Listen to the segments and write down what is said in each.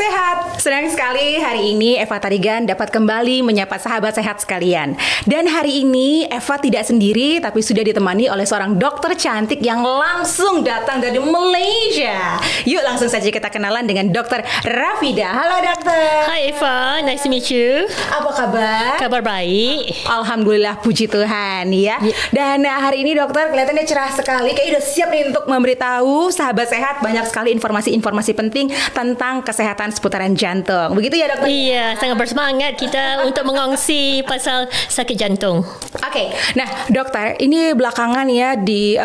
sehat. Senang sekali hari ini Eva Tarigan dapat kembali menyapa sahabat sehat sekalian. Dan hari ini Eva tidak sendiri, tapi sudah ditemani oleh seorang dokter cantik yang langsung datang dari Malaysia. Yuk langsung saja kita kenalan dengan Dokter Rafida. Halo dokter. Hai Eva, nice to meet you. Apa kabar? Kabar baik. Alhamdulillah, puji Tuhan ya. Dan hari ini dokter kelihatannya cerah sekali. Kayak udah siap nih untuk memberitahu sahabat sehat banyak sekali informasi-informasi penting tentang kesehatan seputaran jantung. Begitu ya dokter? Iya, sangat bersemangat kita untuk mengongsi pasal sakit jantung. Oke, nah dokter, ini belakangan ya di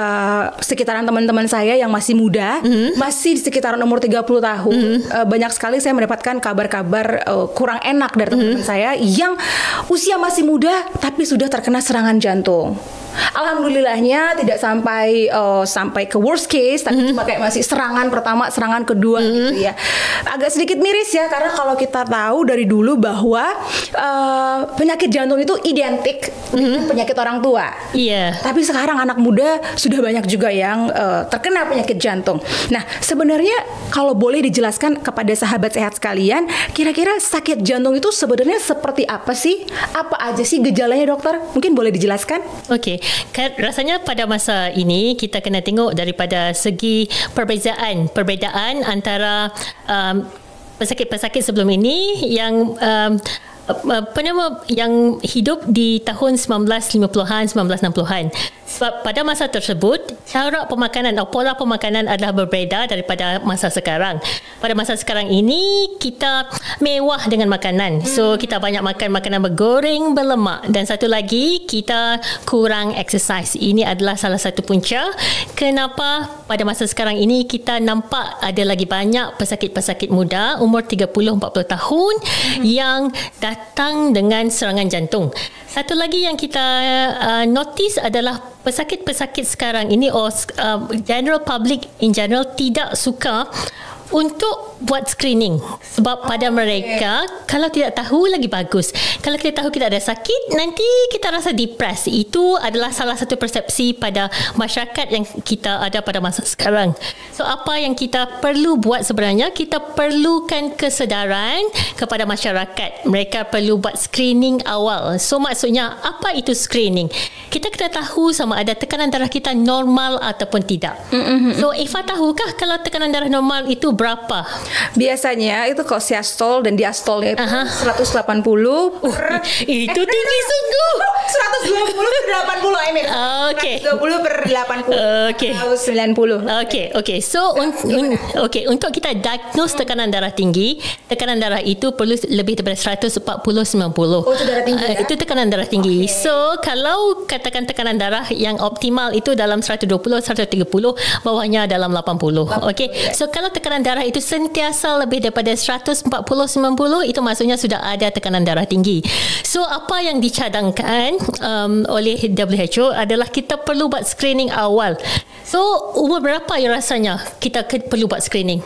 sekitaran teman-teman saya yang masih muda, masih di sekitaran umur 30 tahun, banyak sekali saya mendapatkan kabar-kabar kurang enak dari teman-teman saya yang usia masih muda tapi sudah terkena serangan jantung. Alhamdulillahnya tidak sampai ke worst case, tapi cuma kayak masih serangan pertama, serangan kedua gitu ya. Agak sedikit miris ya, karena kalau kita tahu dari dulu bahwa penyakit jantung itu identik dengan penyakit orang tua. Iya. Tapi sekarang anak muda sudah banyak juga yang terkena penyakit jantung. Nah, sebenarnya kalau boleh dijelaskan kepada sahabat sehat sekalian, kira-kira sakit jantung itu sebenarnya seperti apa sih? Apa aja sih gejalanya dokter? Mungkin boleh dijelaskan? Okey, rasanya pada masa ini kita kena tengok daripada segi perbezaan antara pesakit-pesakit sebelum ini yang yang hidup di tahun 1950-an, 1960-an. Sebab pada masa tersebut, cara pemakanan atau pola pemakanan adalah berbeza daripada masa sekarang. Pada masa sekarang ini, kita mewah dengan makanan. So, kita banyak makan makanan bergoreng, berlemak. Dan satu lagi, kita kurang exercise. Ini adalah salah satu punca kenapa pada masa sekarang ini kita nampak ada lagi banyak pesakit-pesakit muda umur 30-40 tahun yang datang dengan serangan jantung. Satu lagi yang kita notice adalah pesakit-pesakit sekarang ini general public in general tidak suka untuk buat screening sebab pada mereka kalau tidak tahu lagi bagus. Kalau kita tahu kita ada sakit, nanti kita rasa depressed. Itu adalah salah satu persepsi pada masyarakat yang kita ada pada masa sekarang. So apa yang kita perlu buat sebenarnya, kita perlukan kesedaran kepada masyarakat. Mereka perlu buat screening awal. So maksudnya apa itu screening? Kita kena tahu sama ada tekanan darah kita normal ataupun tidak. So Eva tahukah kalau tekanan darah normal itu berapa? Biasanya itu kalau siastol dan diastolnya itu 180 per itu tinggi sungguh. 120 per 80 I mean. Okey. 120 per 80. Okey. 90. Okey. So untuk kita diagnose tekanan darah tinggi, tekanan darah itu perlu lebih daripada 140/90. Oh, itu darah tinggi ya? Itu tekanan darah tinggi. So kalau katakan tekanan darah yang optimal itu dalam 120-130, bawahnya dalam 80. Okey. So kalau tekanan darah itu sentiasa lebih daripada 140/90, itu maksudnya sudah ada tekanan darah tinggi. So apa yang dicadangkan oleh WHO adalah kita perlu buat screening awal. So umur berapa yang rasanya kita perlu buat screening?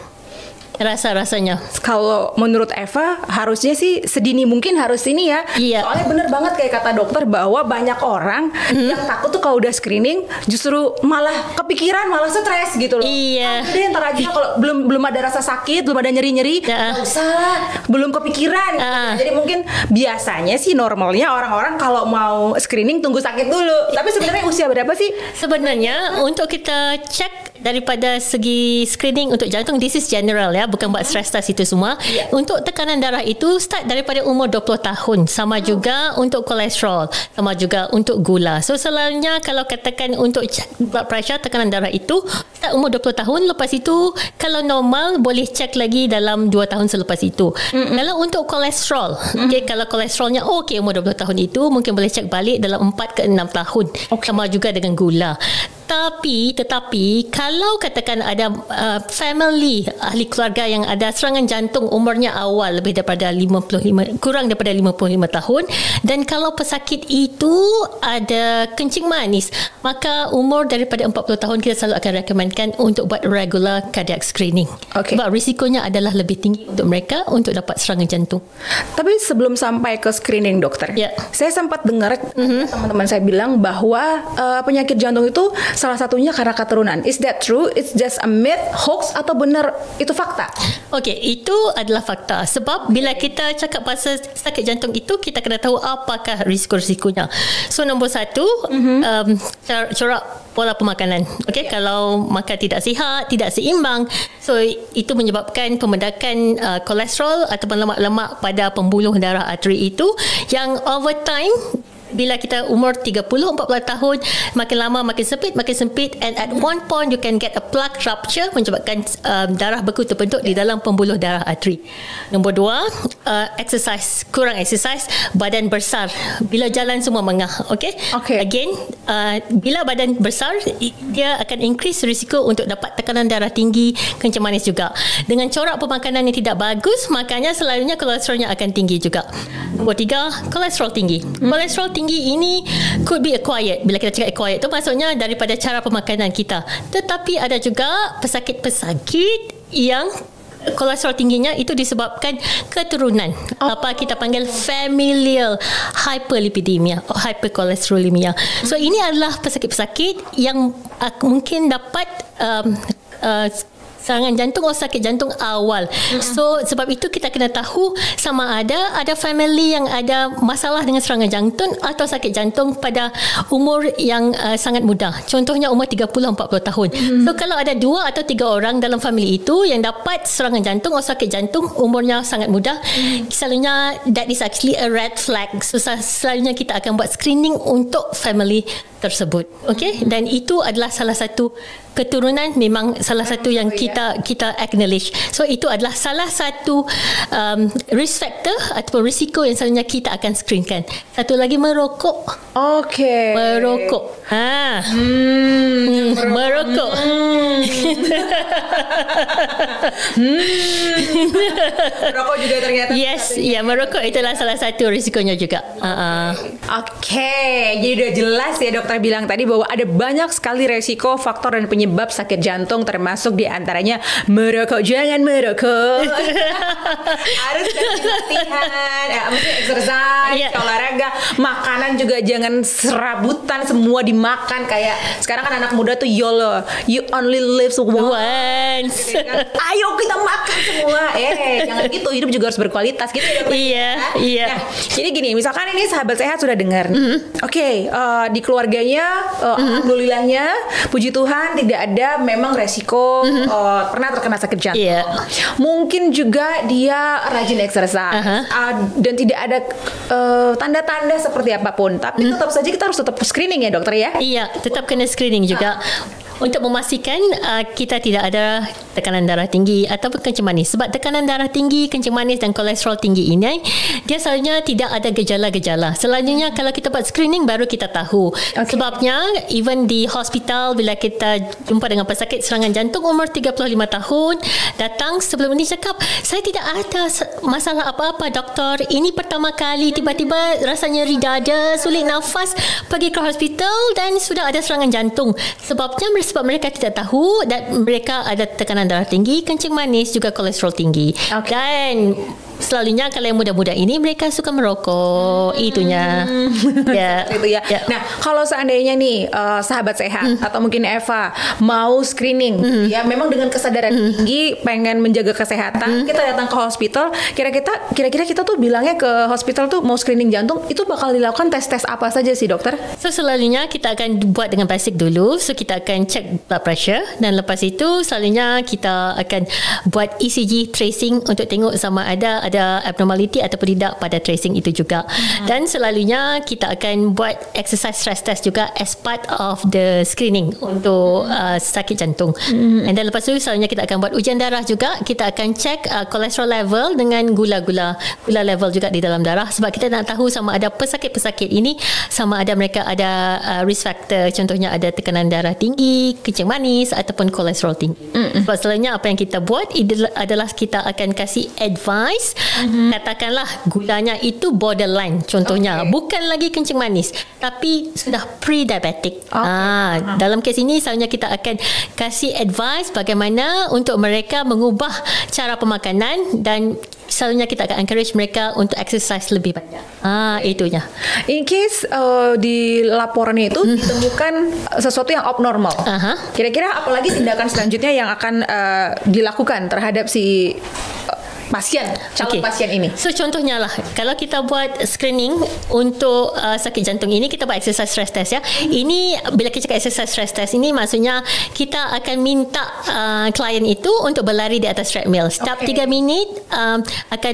Rasanya kalau menurut Eva harusnya sih sedini mungkin harus ini ya. Iya. Soalnya bener banget kayak kata dokter bahwa banyak orang yang takut tuh kalau udah screening justru malah kepikiran, malah stres gitu loh. Iya. Jadi ntar aja kalau belum ada rasa sakit, belum ada nyeri-nyeri, nggak usah, belum kepikiran. Jadi mungkin biasanya sih normalnya orang-orang kalau mau screening tunggu sakit dulu. Tapi sebenarnya usia berapa sih? Sebenarnya untuk kita cek daripada segi screening untuk jantung, this is general ya, bukan buat stress test itu semua. Untuk tekanan darah itu start daripada umur 20 tahun. Sama juga untuk kolesterol, sama juga untuk gula. So selalunya kalau katakan untuk blood pressure, tekanan darah itu start umur 20 tahun. Lepas itu kalau normal boleh cek lagi dalam 2 tahun selepas itu. Kalau untuk kolesterol, kalau kolesterolnya umur 20 tahun itu mungkin boleh cek balik dalam 4 ke 6 tahun. Sama juga dengan gula. Tetapi kalau katakan ada family, ahli keluarga yang ada serangan jantung umurnya awal lebih daripada 55, kurang daripada 55 tahun, dan kalau pesakit itu ada kencing manis, maka umur daripada 40 tahun kita selalu akan rekomenkan untuk buat regular cardiac screening. Sebab risikonya adalah lebih tinggi untuk mereka untuk dapat serangan jantung. Tapi sebelum sampai ke screening dokter, saya sempat dengar teman-teman saya bilang bahwa penyakit jantung itu salah satunya karena keturunan. Is that true? It's just a myth, hoax, atau benar itu fakta? Okey, itu adalah fakta. Sebab bila kita cakap pasal sakit jantung itu, kita kena tahu apakah risiko-risikonya. So nombor satu, corak pola pemakanan. Okey, kalau makan tidak sihat, tidak seimbang, so itu menyebabkan pembedakan kolesterol ataupun lemak-lemak pada pembuluh darah arteri itu yang over time, bila kita umur 30-40 tahun, makin lama makin sempit, and at one point you can get a plaque rupture, menyebabkan darah beku terbentuk di dalam pembuluh darah arteri. Nombor dua, kurang exercise, badan besar. Bila jalan semua mengah. Okay? Again, bila badan besar, dia akan increase risiko untuk dapat tekanan darah tinggi, kencing manis juga. Dengan corak pemakanan yang tidak bagus, makanya selalunya kolesterolnya akan tinggi juga. Nombor tiga, kolesterol tinggi. Kolesterol tinggi ini could be acquired. Bila kita cakap acquired tu maksudnya daripada cara pemakanan kita. Tetapi ada juga pesakit-pesakit yang kolesterol tingginya itu disebabkan keturunan. Apa kita panggil familial hyperlipidemia atau hyperkolesterolemia. So ini adalah pesakit-pesakit yang mungkin dapat serangan jantung atau sakit jantung awal. So sebab itu kita kena tahu sama ada family yang ada masalah dengan serangan jantung atau sakit jantung pada umur yang sangat muda. Contohnya umur 30-40 tahun. So kalau ada 2 atau 3 orang dalam family itu yang dapat serangan jantung atau sakit jantung umurnya sangat muda, selalunya that is actually a red flag. So selalunya kita akan buat screening untuk family tersebut. Okay? Dan itu adalah salah satu keturunan, memang salah satu yang kita acknowledge. So itu adalah salah satu risk factor atau risiko yang selalunya kita akan screenkan. Satu lagi, merokok. Okay. Merokok. Merokok. Merokok juga ternyata. Yes, ya, merokok itulah salah satu risikonya juga. Okay, jadi udah jelas ya dokter bilang tadi bahwa ada banyak sekali resiko, faktor dan penyebab sakit jantung, termasuk diantaranya merokok. Jangan merokok. Harus latihan, mungkin exercise, olahraga, makanan juga jangan serabutan semua dimakan. Kayak sekarang kan anak muda tuh YOLO, you only live once. Ayo kita makan semua. Jangan gitu, hidup juga harus berkualitas gitu ya dokter. Iya. Nah, jadi gini, misalkan ini sahabat sehat sudah dengar. Oke, di keluarganya alhamdulillahnya puji Tuhan tidak ada memang resiko pernah terkena sakit jantung. Mungkin juga dia rajin exercise dan tidak ada tanda-tanda seperti apapun, tapi tetap saja kita harus tetap screening ya dokter ya. Iya, tetap kena screening juga untuk memastikan kita tidak ada tekanan darah tinggi ataupun kencing manis. Sebab tekanan darah tinggi, kencing manis dan kolesterol tinggi ini dia selalunya tidak ada gejala-gejala. Selanjutnya kalau kita buat screening baru kita tahu. Sebabnya even di hospital bila kita jumpa dengan pesakit serangan jantung umur 35 tahun datang sebelum ini cakap, saya tidak ada masalah apa-apa doktor, ini pertama kali tiba-tiba rasa nyeri dada, sulit nafas, pergi ke hospital dan sudah ada serangan jantung. Sebab mereka tidak tahu dan mereka ada tekanan darah tinggi, kencing manis, juga kolesterol tinggi. Dan selalunya kalau yang muda-muda ini mereka suka merokok. Itunya. Itu ya. Nah, kalau seandainya nih sahabat sehat atau mungkin Eva mau screening, ya memang dengan kesadaran tinggi pengen menjaga kesehatan, kita datang ke hospital, kira-kira kita tuh bilangnya ke hospital tuh mau screening jantung, itu bakal dilakukan tes-tes apa saja sih dokter? So selalunya kita akan buat dengan basic dulu. So kita akan check blood pressure dan lepas itu selalunya kita akan buat ECG tracing untuk tengok sama ada abnormality ataupun tidak pada tracing itu juga. Dan selalunya kita akan buat exercise stress test juga as part of the screening untuk sakit jantung. And then lepas tu selalunya kita akan buat ujian darah juga. Kita akan check kolesterol level dengan gula level juga di dalam darah, sebab kita nak tahu sama ada pesakit-pesakit ini sama ada mereka ada risk factor, contohnya ada tekanan darah tinggi, kencing manis ataupun kolesterol tinggi. Sebab selalunya apa yang kita buat adalah kita akan kasih advice. Katakanlah gulanya itu borderline contohnya, bukan lagi kencing manis tapi sudah pre-diabetic. Dalam kes ini selalunya kita akan kasih advice bagaimana untuk mereka mengubah cara pemakanan dan selalunya kita akan encourage mereka untuk exercise lebih banyak. Itunya. In case di laporannya itu ditemukan sesuatu yang abnormal, kira-kira apalagi tindakan selanjutnya yang akan dilakukan terhadap si calon pasien ini? So contohnya lah, kalau kita buat screening untuk sakit jantung ini, kita buat exercise stress test ya. Ini bila kita cakap exercise stress test ini, maksudnya kita akan minta klien itu untuk berlari di atas treadmill. Setiap 3 minit akan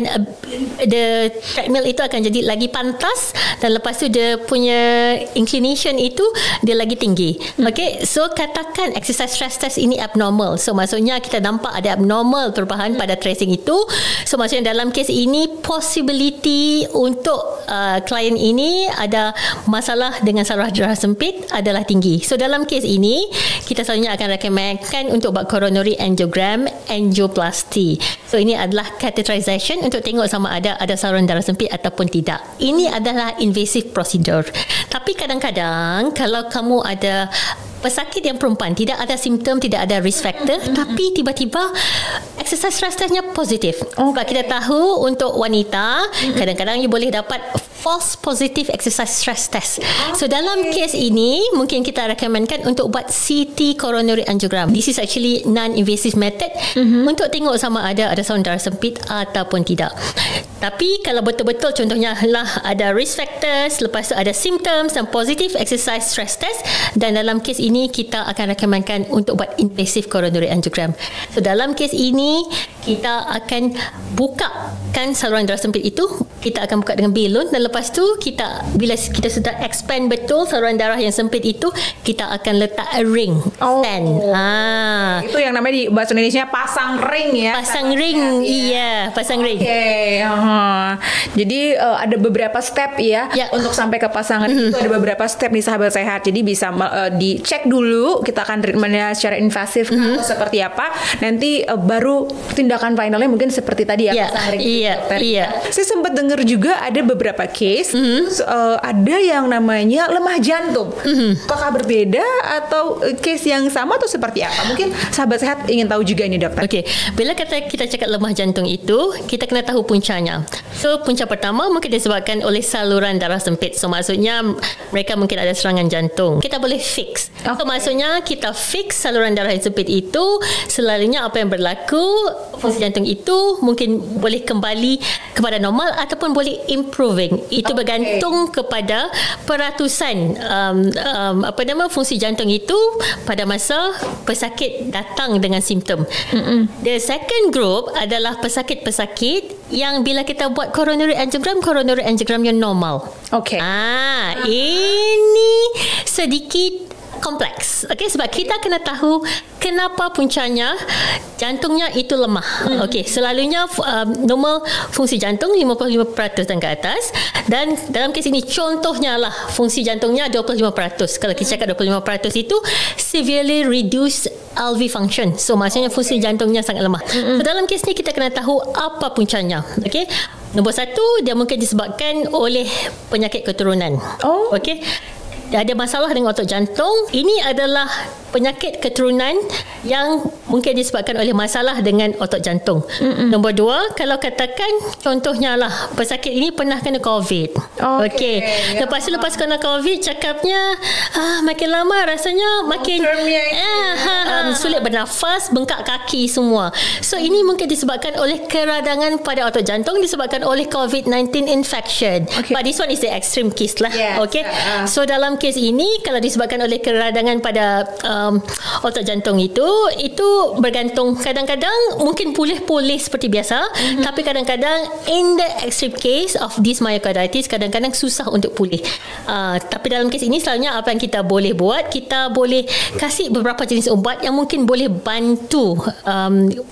the treadmill itu akan jadi lagi pantas, dan lepas tu dia punya inclination itu dia lagi tinggi. Okay, so katakan exercise stress test ini abnormal. So maksudnya kita nampak ada abnormal perubahan pada tracing itu. So maksudnya dalam kes ini possibility untuk klien ini ada masalah dengan saluran darah sempit adalah tinggi. So dalam kes ini kita selalunya akan rekomenkan untuk buat coronary angiogram, angioplasty. So ini adalah catheterization untuk tengok sama ada saluran darah sempit ataupun tidak. Ini adalah invasive procedure. Tapi kadang-kadang kalau kamu ada pesakit yang perempuan, tidak ada simptom, tidak ada risk factor, tapi tiba-tiba exercise stress testnya positif. Sebab kita tahu untuk wanita, kadang-kadang you boleh dapat false positive exercise stress test. So dalam kes ini, mungkin kita rekomenkan untuk buat CT coronary angiogram. This is actually non-invasive method untuk tengok sama ada saluran darah sempit ataupun tidak. Tapi kalau betul-betul contohnya lah ada risk factors, lepas tu ada symptoms dan positive exercise stress test, dan dalam kes ini kita akan rekomenkan untuk buat invasive coronary angiogram. So dalam kes ini kita akan bukakan saluran darah sempit itu, kita akan buka dengan balon, dan lepas tu bila kita sudah expand betul saluran darah yang sempit itu, kita akan letak a ring stand. Itu yang namanya di bahasa Indonesia pasang ring ya. Pasang ring, iya, pasang ring. Jadi ada beberapa step ya, untuk sampai ke pasangan itu ada beberapa step nih sahabat sehat. Jadi bisa dicek dulu, kita akan treatmentnya secara invasif atau seperti apa. Nanti baru tindakan finalnya mungkin seperti tadi ya, pasang ring. Iya. Saya sempat dengar juga ada beberapa case, ada yang namanya lemah jantung. Apakah berbeda atau case yang sama atau seperti apa? Mungkin sahabat sehat ingin tahu juga ini, dokter. Okey, bila kita cakap lemah jantung itu, kita kena tahu puncanya. So punca pertama mungkin disebabkan oleh saluran darah sempit. So maksudnya mereka mungkin ada serangan jantung. Kita boleh fix. So maksudnya kita fix saluran darah yang sempit itu, selalunya apa yang berlaku, fungsi jantung itu mungkin boleh kembali kepada normal ataupun boleh improving. Itu bergantung kepada peratusan fungsi jantung itu pada masa pesakit datang dengan simptom. The second group adalah pesakit-pesakit yang bila kita buat coronary angiogram yang normal. Ini sedikit kompleks. Sebab kita kena tahu kenapa puncanya jantungnya itu lemah. Selalunya normal fungsi jantung 55% dan ke atas, dan dalam kes ini contohnya lah fungsi jantungnya 25%. Kalau kita cakap 25% itu severely reduced LV function. So maksudnya fungsi jantungnya sangat lemah. So dalam kes ni kita kena tahu apa puncanya. Nombor 1, dia mungkin disebabkan oleh penyakit keturunan. Ada masalah dengan otot jantung. Ini adalah penyakit keturunan yang mungkin disebabkan oleh masalah dengan otot jantung. Nombor 2, kalau katakan contohnya lah pesakit ini pernah kena COVID. Lepas kena COVID, cakapnya makin lama rasanya makin sulit bernafas, bengkak kaki semua. So ini mungkin disebabkan oleh keradangan pada otot jantung disebabkan oleh COVID-19 infection. But this one is the extreme case lah. So dalam kes ini kalau disebabkan oleh keradangan pada otot jantung itu bergantung. Kadang-kadang mungkin pulih seperti biasa, tapi kadang-kadang in the extreme case of this myocarditis, kadang-kadang susah untuk pulih. Tapi dalam kes ini selalunya apa yang kita boleh buat, kita boleh kasih beberapa jenis ubat yang mungkin boleh bantu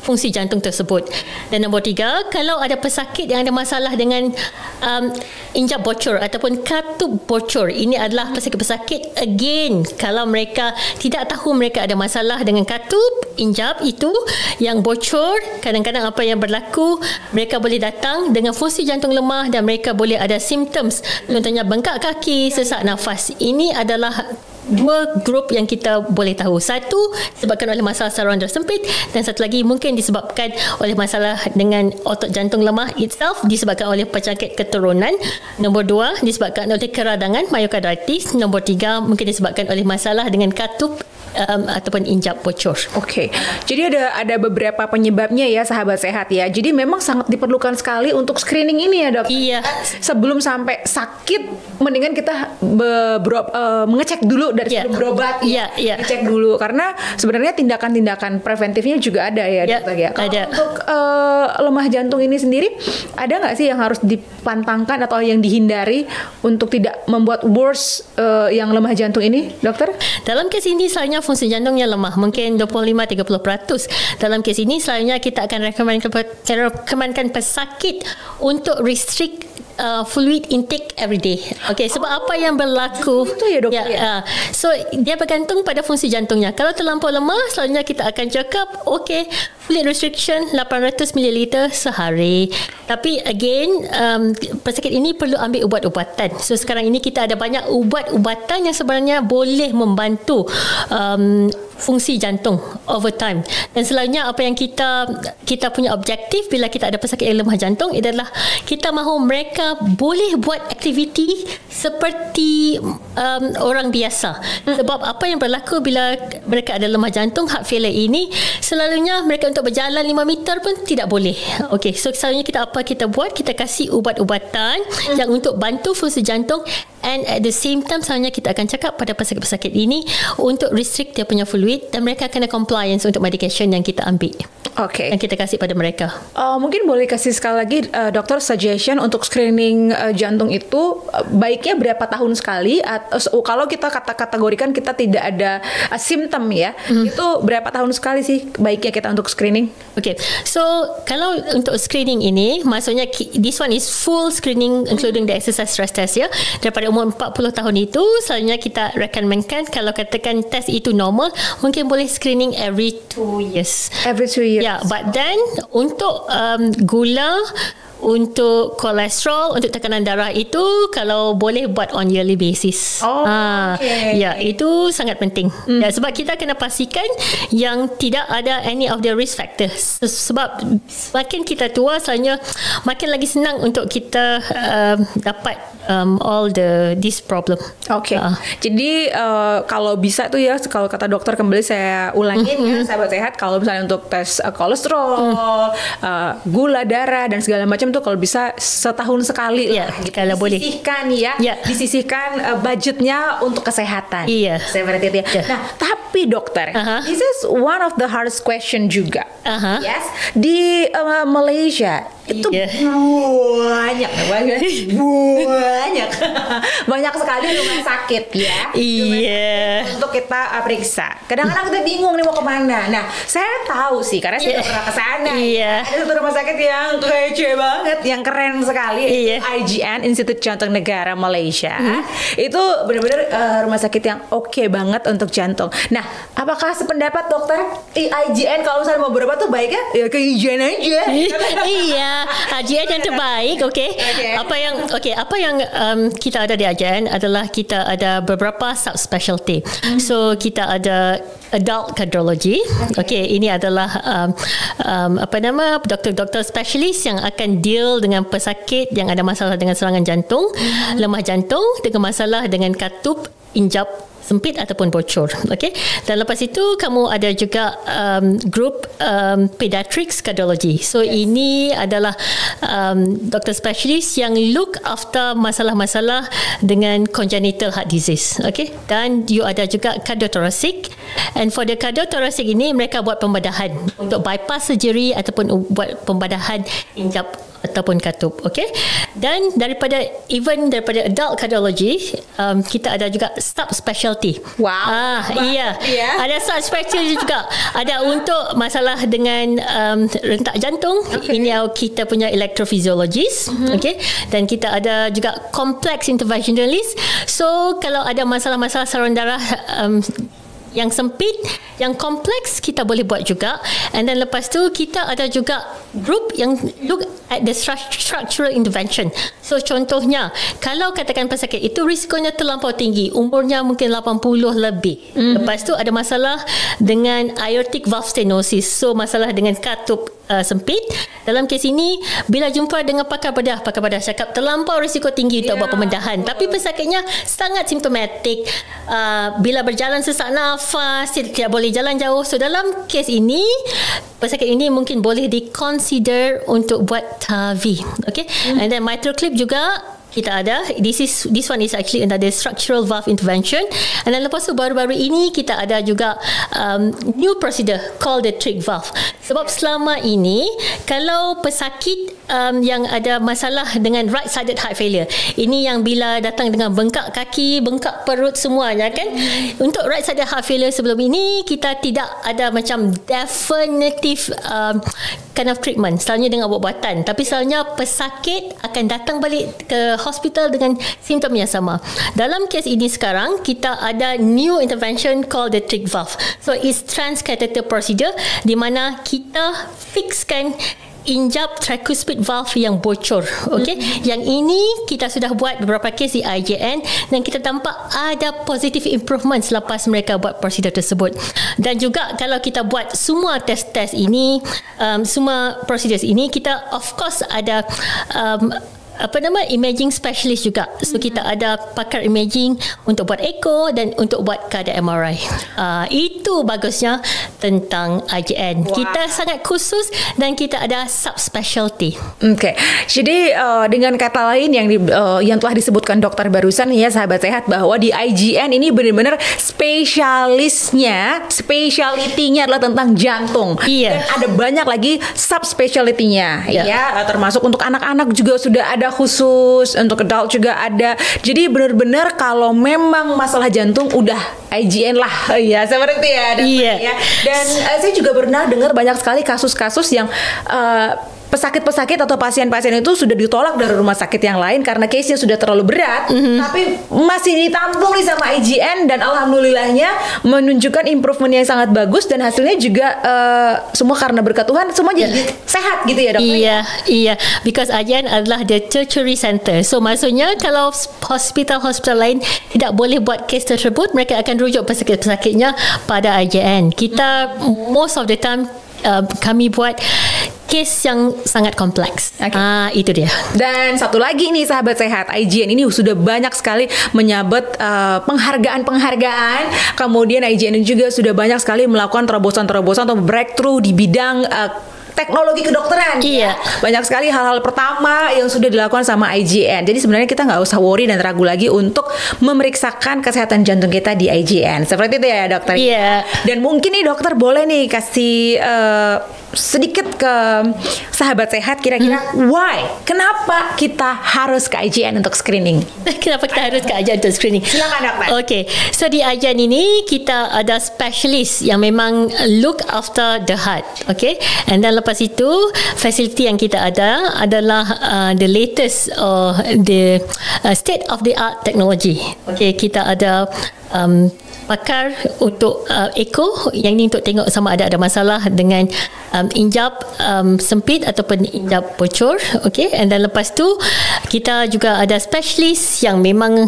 fungsi jantung tersebut. Dan nombor 3, kalau ada pesakit yang ada masalah dengan injap bocor ataupun katup bocor, ini adalah pesakit again, kalau mereka tidak tahu mereka ada masalah dengan katup injap itu yang bocor, kadang-kadang apa yang berlaku, mereka boleh datang dengan fungsi jantung lemah dan mereka boleh ada symptoms, contohnya bengkak kaki, sesak nafas. Ini adalah dua grup yang kita boleh tahu. Satu disebabkan oleh masalah saluran darah sempit, dan satu lagi mungkin disebabkan oleh masalah dengan otot jantung lemah itself, disebabkan oleh penyakit keturunan. Nombor dua disebabkan oleh keradangan myocarditis. Nombor tiga mungkin disebabkan oleh masalah dengan katup ataupun injap bocor. Okey. Jadi ada beberapa penyebabnya ya, sahabat sehat ya. Jadi memang sangat diperlukan sekali untuk screening ini ya, Dok. Iya. Sebelum sampai sakit, mendingan kita mengecek dulu dari sebelum berobat. Ngecek dulu, karena sebenarnya tindakan-tindakan preventifnya juga ada ya, Dokter ya. Kalau ada. untuk lemah jantung ini sendiri, ada nggak sih yang harus dipantangkan atau yang dihindari untuk tidak membuat worse yang lemah jantung ini, Dokter? Dalam kes ini selalunya fungsi jantungnya lemah, mungkin 25-30%. Dalam kes ini selalunya kita akan rekomenkan pesakit untuk restrict fluid intake every day. Okey, sebab apa yang berlaku itu ya, Dokter? So dia bergantung pada fungsi jantungnya. Kalau terlampau lemah, selalunya kita akan cakap okey, fluid restriction 800 ml sehari. Tapi again, pesakit ini perlu ambil ubat-ubatan. So sekarang ini kita ada banyak ubat-ubatan yang sebenarnya boleh membantu fungsi jantung over time. Dan selalunya apa yang kita punya objektif bila kita ada pesakit yang lemah jantung adalah kita mahu mereka boleh buat aktiviti seperti orang biasa. Sebab apa yang berlaku bila mereka ada lemah jantung, heart failure ini, selalunya mereka untuk berjalan 5 meter pun tidak boleh. Okey, so selalunya kita buat, kita kasih ubat-ubatan yang untuk bantu fungsi jantung, and at the same time selalunya kita akan cakap pada pesakit-pesakit ini untuk restrict dia punya fluid, dan mereka kena compliance untuk medication yang kita ambil. Okey. Yang kita kasih pada mereka. Mungkin boleh kasih sekali lagi, dokter, suggestion untuk screening jantung itu baiknya berapa tahun sekali? Kalau kita kategorikan kita tidak ada simptom ya, itu berapa tahun sekali sih baiknya kita untuk screening? Okay, so kalau untuk screening ini, maksudnya this one is full screening including the exercise stress test ya. Daripada umur 40 tahun itu, selalunya kita rekomenkan kalau katakan test itu normal, mungkin boleh screening every 2 years. Every 2 years. Yeah, but then untuk gula, untuk kolesterol, untuk tekanan darah itu kalau boleh buat on yearly basis. Okay. Ya, itu sangat penting. Ya, sebab kita kena pastikan yang tidak ada any of the risk factors. Sebab makin kita tua, selalunya makin lagi senang untuk kita dapat all this problem. Oke. Jadi kalau bisa tuh ya, kalau kata dokter, kembali saya ulangin ya, sahabat sehat, kalau misalnya untuk tes kolesterol, gula darah dan segala macam tuh kalau bisa setahun sekali lah, gitu. Kalau boleh disisihkan disisihkan budgetnya untuk kesehatan. Seperti itu ya. Nah, tapi dokter, this is one of the hardest question juga. Yes, di Malaysia itu banyak banyak sekali rumah sakit ya. Untuk kita periksa. Kadang-kadang kita bingung nih mau kemana. Nah, saya tahu sih karena saya pernah ke sana. Ada satu rumah sakit yang kece banget, yang keren sekali. IGN, Institut Jantung Negara Malaysia. Itu benar-benar rumah sakit yang oke banget untuk jantung. Nah, apakah sependapat dokter? IGN kalau misalnya mau berobat tuh baiknya ya ke IGN aja. IGN yang terbaik. Apa yang kita ada di IGN adalah kita ada beberapa subspecialty. So kita ada adult cardiology. Ini adalah doktor-doktor spesialis yang akan deal dengan pesakit yang ada masalah dengan serangan jantung, lemah jantung, dengan masalah dengan katup, injap sempit ataupun bocor. Dan lepas itu kamu ada juga grup pediatrics cardiology. So ini adalah doktor spesialis yang look after masalah-masalah dengan congenital heart disease. Dan you ada juga cardiothoracic, and for the cardiothoracic ini mereka buat pembedahan untuk bypass surgery ataupun buat pembedahan injap ataupun katup. Dan daripada adult cardiology, kita ada juga subspecialty. Ada subspecialty juga. Ada untuk masalah dengan rentak jantung. Ini kita punya electrophysiologist. Dan kita ada juga complex interventionalist. So kalau ada masalah-masalah saluran darah yang sempit, yang kompleks, kita boleh buat juga. And then lepas tu kita ada juga grup yang look at the structural intervention. So contohnya, kalau katakan pesakit itu risikonya terlampau tinggi, umurnya mungkin 80 lebih. Lepas tu ada masalah dengan aortic valve stenosis. So masalah dengan katup sempit. Dalam kes ini, bila jumpa dengan pakar bedah cakap terlampau risiko tinggi untuk buat pembedahan. Tapi pesakitnya sangat simptomatik. Bila berjalan sesak nafas, tidak boleh jalan jauh. So dalam kes ini, pesakit ini mungkin boleh di-consider untuk buat TAVI. Okay? And then mitral clip juga kita ada. This one is actually another structural valve intervention. And then lepas tu baru-baru ini kita ada juga new procedure called the trach valve. Sebab selama ini kalau pesakit yang ada masalah dengan right sided heart failure, ini yang bila datang dengan bengkak kaki, bengkak perut semuanya kan. Untuk right sided heart failure sebelum ini kita tidak ada macam definitive kind of treatment, selalunya dengan ubat-ubatan. Tapi selalunya pesakit akan datang balik ke hospital dengan simptom yang sama. Dalam kes ini sekarang kita ada new intervention called the trach valve. So it's transcatheter procedure di mana kita fixkan injap tricuspid valve yang bocor. Okay? Yang ini kita sudah buat beberapa kes di IJN dan kita nampak ada positive improvement selepas mereka buat prosedur tersebut. Dan juga kalau kita buat semua tes-tes ini, semua prosedur ini, kita of course ada imaging specialist juga. So kita ada pakar imaging untuk buat echo dan untuk buat kadar MRI. Itu bagusnya tentang IJN. Kita sangat khusus dan kita ada subspecialty. Okay. Jadi dengan kata lain yang telah disebutkan dokter barusan ya sahabat sehat, bahwa di IJN ini benar-benar spesialitinya adalah tentang jantung. Dan ada banyak lagi subspeciality-nya ya, termasuk untuk anak-anak juga sudah ada khusus, untuk adult juga ada. Jadi benar-benar kalau memang masalah jantung udah IJN lah ya, seperti itu ya dokter ya. Dan saya juga pernah dengar banyak sekali kasus-kasus yang pesakit-pesakit atau pasien-pasien itu sudah ditolak dari rumah sakit yang lain karena case-nya sudah terlalu berat, tapi masih ditampung nih sama IJN dan alhamdulillahnya menunjukkan improvement yang sangat bagus dan hasilnya juga semua karena berkat Tuhan semua jadi sehat gitu ya dokter. Iya, because IJN adalah the tertiary center. So maksudnya kalau hospital-hospital lain tidak boleh buat case tersebut, mereka akan rujuk pesakit-pesakitnya pada IJN. Kita most of the time kami buat kes yang sangat kompleks. Itu dia. Dan satu lagi nih sahabat sehat, IJN ini sudah banyak sekali menyabet penghargaan. Kemudian IJN juga sudah banyak sekali melakukan terobosan-terobosan atau breakthrough di bidang teknologi kedokteran. Iya. Banyak sekali hal-hal pertama yang sudah dilakukan sama IJN. Jadi sebenarnya kita nggak usah worry dan ragu lagi untuk memeriksakan kesehatan jantung kita di IJN. Seperti itu ya dokter. Iya. Dan mungkin nih dokter boleh nih kasih sedikit ke sahabat sehat kira-kira why? Kenapa kita harus ke IJN untuk screening? Kenapa kita harus ke IJN untuk screening? Silakan dokter. Okay. So di IJN ini kita ada specialist yang memang look after the heart. Okay. And then lepas itu facility yang kita ada adalah the latest the state of the art technology. Okay, kita ada pakar untuk echo yang ini untuk tengok sama ada masalah dengan injap sempit ataupun injap bocor. Okay, and then lepas tu kita juga ada specialist yang memang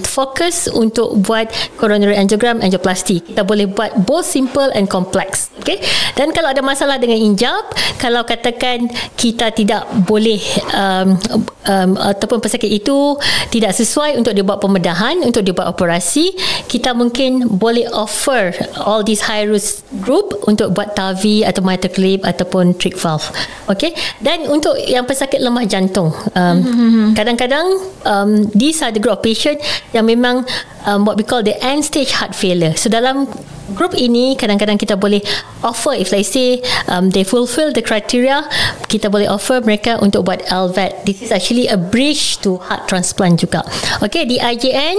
fokus untuk buat coronary angiogram, angioplasty. Kita boleh buat both simple and complex. Okay, dan kalau ada masalah dengan injap, kalau katakan kita tidak boleh ataupun pesakit itu tidak sesuai untuk dibuat pembedahan, untuk dibuat operasi, kita mungkin boleh offer all these high risk group untuk buat TAVI atau mitral clip ataupun trach valve. Okay, dan untuk yang pesakit lemah jantung, kadang-kadang these are the group of patient yang memang what we call the end stage heart failure. So dalam group ini kadang-kadang kita boleh offer, if let's say they fulfill the criteria, kita boleh offer mereka untuk buat LVAD. This is actually a bridge to heart transplant juga. Okay, di IJN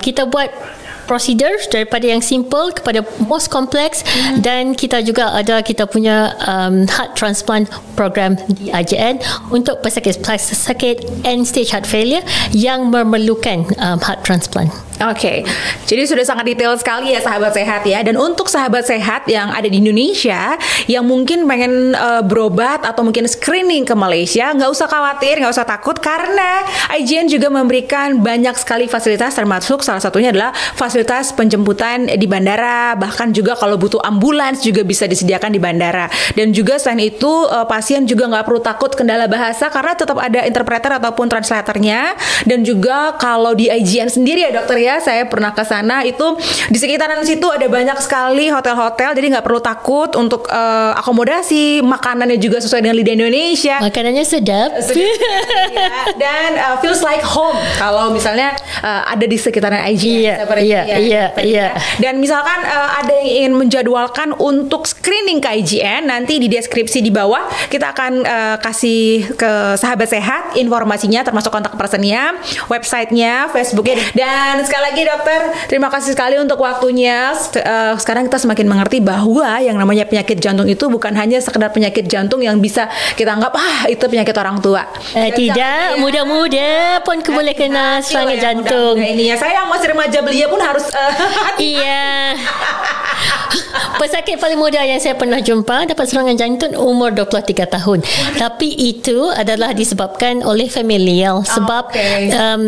kita buat prosedur daripada yang simple kepada most complex, dan kita juga ada kita punya heart transplant program di IJN untuk pesakit end stage heart failure yang memerlukan heart transplant. Oke, jadi sudah sangat detail sekali ya sahabat sehat ya. Dan untuk sahabat sehat yang ada di Indonesia yang mungkin pengen berobat atau mungkin screening ke Malaysia, nggak usah khawatir, nggak usah takut karena IGN juga memberikan banyak sekali fasilitas, termasuk salah satunya adalah fasilitas penjemputan di bandara. Bahkan juga kalau butuh ambulans juga bisa disediakan di bandara. Dan juga selain itu pasien juga nggak perlu takut kendala bahasa karena tetap ada interpreter ataupun translatornya. Dan juga kalau di IGN sendiri ya dokter ya, saya pernah ke sana, itu di sekitaran situ ada banyak sekali hotel-hotel, jadi nggak perlu takut untuk akomodasi, makanannya juga sesuai dengan lidah Indonesia. Makanannya sedap. Ya. Dan feels like home kalau misalnya ada di sekitaran IGN. Iya. Dan misalkan ada yang ingin menjadwalkan untuk screening ke IGN, nanti di deskripsi di bawah kita akan kasih ke sahabat sehat informasinya, termasuk kontak personnya, websitenya, Facebooknya. Dan sekali lagi dokter, terima kasih sekali untuk waktunya. Sekarang kita semakin mengerti bahwa yang namanya penyakit jantung itu bukan hanya sekedar penyakit jantung yang bisa kita anggap itu penyakit orang tua. Tidak, muda-muda pun boleh kena serangan jantung. Ini ya, saya yang masih remaja belia pun harus iya. Pesakit paling muda yang saya pernah jumpa dapat serangan jantung umur 23 tahun. Tapi itu adalah disebabkan oleh familial. Sebab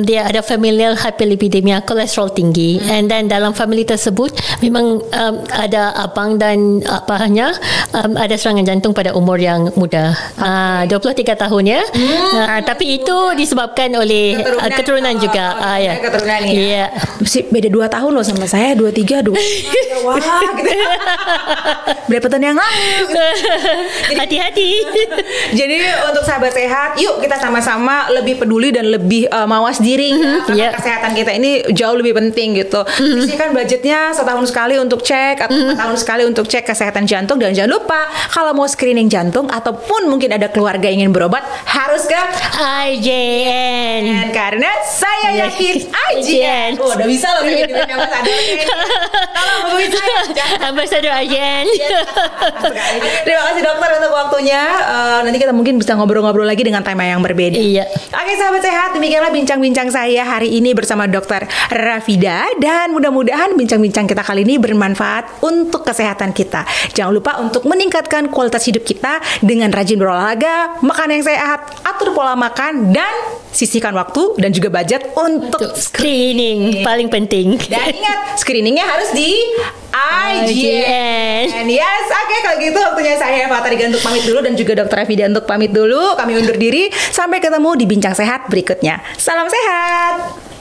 dia ada familial hyperlipidemia, kolesterol tinggi. And then dalam family tersebut memang ada abang dan apanya ada serangan jantung pada umur yang muda. 23 tahun ya. Tapi itu disebabkan oleh keturunan juga. Keturunan ya. Iya. Mesti beda 2 tahun loh sama saya, 23, 2. Wah, gitu. Berapa tahun yang lalu? Hati-hati. Jadi untuk sahabat sehat, yuk kita sama-sama lebih peduli dan lebih mawas diri karena kesehatan kita ini jauh lebih penting gitu. Sisihkan budgetnya setahun sekali untuk cek atau 4 tahun sekali untuk cek kesehatan jantung. Dan jangan lupa kalau mau screening jantung ataupun mungkin ada keluarga ingin berobat, harus ke IGN. Karena saya yakin IGN. Udah bisa loh kayak gitu Tolong hubungi saya. Ambassador IGN. Terima kasih dokter untuk waktunya. Nanti kita mungkin bisa ngobrol-ngobrol lagi dengan tema yang berbeda. Iya. Oke sahabat sehat, demikianlah bincang-bincang saya hari ini bersama Dokter Rafida. Dan mudah-mudahan bincang-bincang kita kali ini bermanfaat untuk kesehatan kita. Jangan lupa untuk meningkatkan kualitas hidup kita dengan rajin berolahraga, makan yang sehat, atur pola makan, dan sisihkan waktu dan juga budget untuk screening. Paling penting. Dan ingat, screeningnya harus di IGN. Yes, oke, kalau gitu waktunya saya Eva Tariga untuk pamit dulu dan juga Dokter Rafida untuk pamit dulu. Kami undur diri. Sampai ketemu di Bincang Sehat berikutnya. Salam sehat.